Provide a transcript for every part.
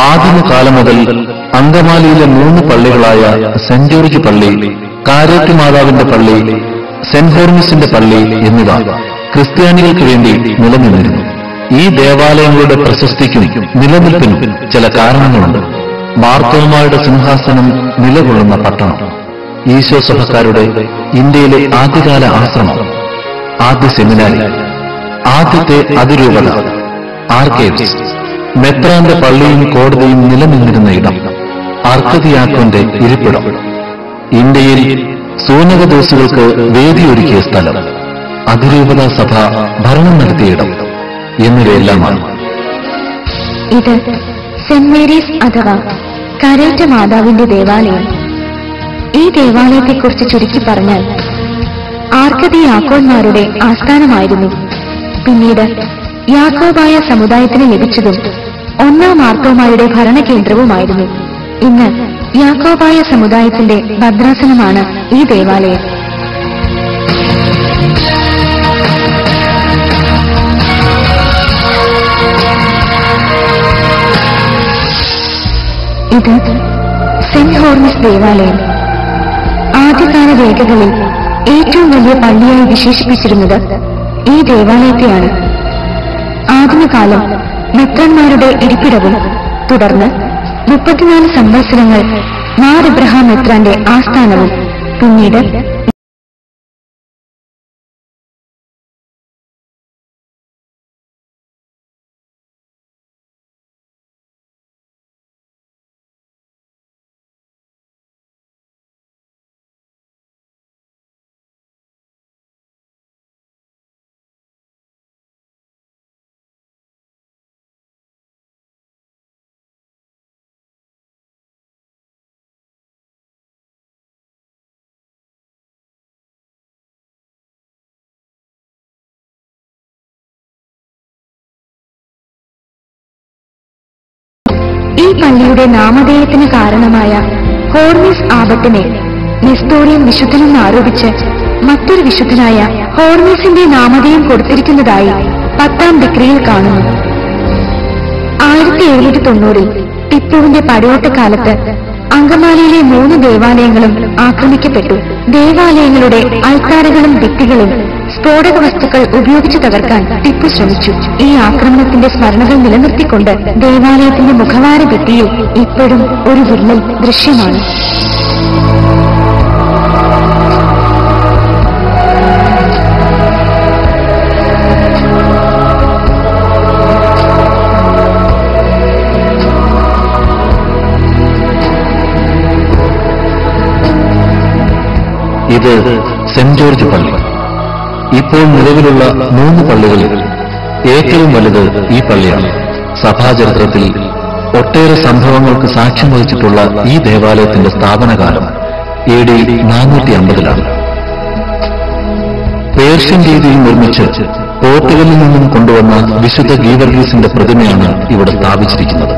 ആദിമകാലം മുതൽ അങ്കമാലിയിലെ 3 പള്ളികളായ saint George പള്ളി, കാരേറ്റ് മാതാവിന്റെ പള്ളി, സെന്റ് ഹോർമിസിന്റെ പള്ളി എന്നിവ ക്രിസ്ത്യാനികൾക്ക് വേണ്ടി നിലനിന്നിരുന്നു. ഈ ദേവാലയങ്ങളുടെ പ്രശസ്തിക്കും നിലനിൽപ്പിനും ചില കാരണങ്ങളുണ്ട്. മാർത്തോമായുടെ സിംഹാസനം നിലകൊള്ളുന്ന പട്ടണം, ഈശോ സഭക്കാരുടെ ഇന്ത്യയിലെ ആദ്യകാല ആശ്രമം, ആദ്യ സെമിനാരി, ആദ്യത്തെ അതിരൂപത, ആർക്കേവ്സ്, മെത്രാന്റെ പള്ളിയും കോടതിയും നിലനിന്നിരുന്ന ഇടം, അർക്കതിയാക്കോന്റെ ഇരിപ്പിടം, ഇന്ത്യയിൽ സൂനകദോസുകൾക്ക് വേദിയൊരുക്കിയ സ്ഥലം, അതിരൂപത സഭ ഭരണം നടത്തിയിടം എന്നിവയെല്ലാമാണ്. ഇത് സെന്റ് മേരീസ് അഥവാ കരേറ്റ് മാതാവിന്റെ ദേവാലയം. ഈ ദേവാലയത്തെക്കുറിച്ച് ചുരുക്കി പറഞ്ഞാൽ ആർക്കതിയാക്കോന്മാരുടെ ആസ്ഥാനമായിരുന്നു. പിന്നീട് യാക്കോബായ സമുദായത്തിന് ലഭിച്ചതും 1-ാം മാർത്തോമായുടെ ഭരണകേന്ദ്രവുമായിരുന്നു. ഇന്ന് യാക്കോബായ സമുദായത്തിന്റെ ഭദ്രാസനമാണ് ഈ ദേവാലയം. ഇത് സെന്റ് ഹോർമിസ് ദേവാലയം. ആദ്യകാല രേഖകളിൽ ഏറ്റവും വലിയ പള്ളിയായി വിശേഷിപ്പിച്ചിരുന്നത് ഈ ദേവാലയത്തെയാണ്. ആദിമകാലം മെത്രന്മാരുടെ ഇരിപ്പിടവും തുടർന്ന് 34 സംവത്സരങ്ങൾ മാർ ഇബ്രഹാം മെത്രാന്റെ ആസ്ഥാനവും പിന്നീട് ഈ പള്ളിയുടെ നാമധേയത്തിന് കാരണമായ ഹോർമിസ് ആബത്തിനെ നെസ്തോറിയൻ വിശുദ്ധനെന്ന് ആരോപിച്ച് മറ്റൊരു വിശുദ്ധനായ ഹോർമിസിന്റെ നാമധേയം കൊടുത്തിരിക്കുന്നതായി 10-ാം ഡിക്രിയിൽ കാണുന്നു. 1790-ൽ ടിപ്പുവിന്റെ പടയോട്ടക്കാലത്ത് അങ്കമാലിയിലെ 3 ദേവാലയങ്ങളും ആക്രമിക്കപ്പെട്ടു. ദേവാലയങ്ങളുടെ അൾത്താരകളും ഭിത്തികളും സ്ഫോടക വസ്തുക്കൾ ഉപയോഗിച്ച് തകർക്കാൻ ടിപ്പു ശ്രമിച്ചു. ഈ ആക്രമണത്തിന്റെ സ്മരണകൾ നിലനിർത്തിക്കൊണ്ട് ദേവാലയത്തിന്റെ മുഖവാര ഭിത്തിയിൽ ഇപ്പോഴും ഒരു വിള്ളൽ ദൃശ്യമാണ്. ഇത് സെന്റ് ജോർജ് പള്ളി. ഇപ്പോൾ നിലവിലുള്ള 3 പള്ളികളിൽ ഏറ്റവും വലുത് ഈ പള്ളിയാണ്. സഭാചരിത്രത്തിൽ ഒട്ടേറെ സംഭവങ്ങൾക്ക് സാക്ഷ്യം വഹിച്ചിട്ടുള്ള ഈ ദേവാലയത്തിന്റെ സ്ഥാപനകാലം AD 450-ലാണ്. പേർഷ്യൻ രീതിയിൽ നിർമ്മിച്ച് പോർട്ടുഗലിൽ നിന്നും കൊണ്ടുവന്ന വിശുദ്ധ ഗീവർഗീസിന്റെ പ്രതിമയാണ് ഇവിടെ സ്ഥാപിച്ചിരിക്കുന്നത്.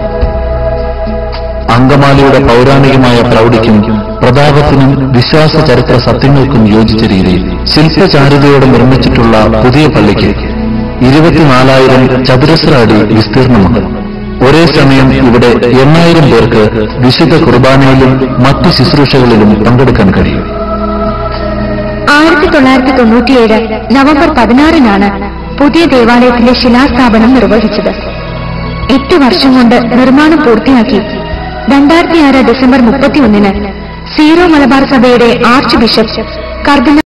അങ്കമാലിയുടെ പൗരാണികമായ പ്രൗഢിക്കും പ്രതാപത്തിനും വിശ്വാസ ചരിത്ര സത്യങ്ങൾക്കും യോജിച്ച രീതിയിൽ ശില്പചാരുതയോടെ നിർമ്മിച്ചിട്ടുള്ള പുതിയ പള്ളിക്ക് 24,000 ചതുരശ്ര അടി വിസ്തീർണമുണ്ട്. ഒരേ സമയം ഇവിടെ 8,000 പേർക്ക് വിശുദ്ധ കുർബാനയിലും മറ്റു ശുശ്രൂഷകളിലും പങ്കെടുക്കാൻ കഴിയും. 1997 നവംബർ 16-നാണ് പുതിയ ദേവാലയത്തിന്റെ ശിലാസ്ഥാപനം നിർവഹിച്ചത്. 8 വർഷം കൊണ്ട് നിർമ്മാണം പൂർത്തിയാക്കി 2006 ഡിസംബർ 31-ന് സീറോ മലബാർ സഭയുടെ ആർച്ച് ബിഷപ്പ് കർദിനാൾ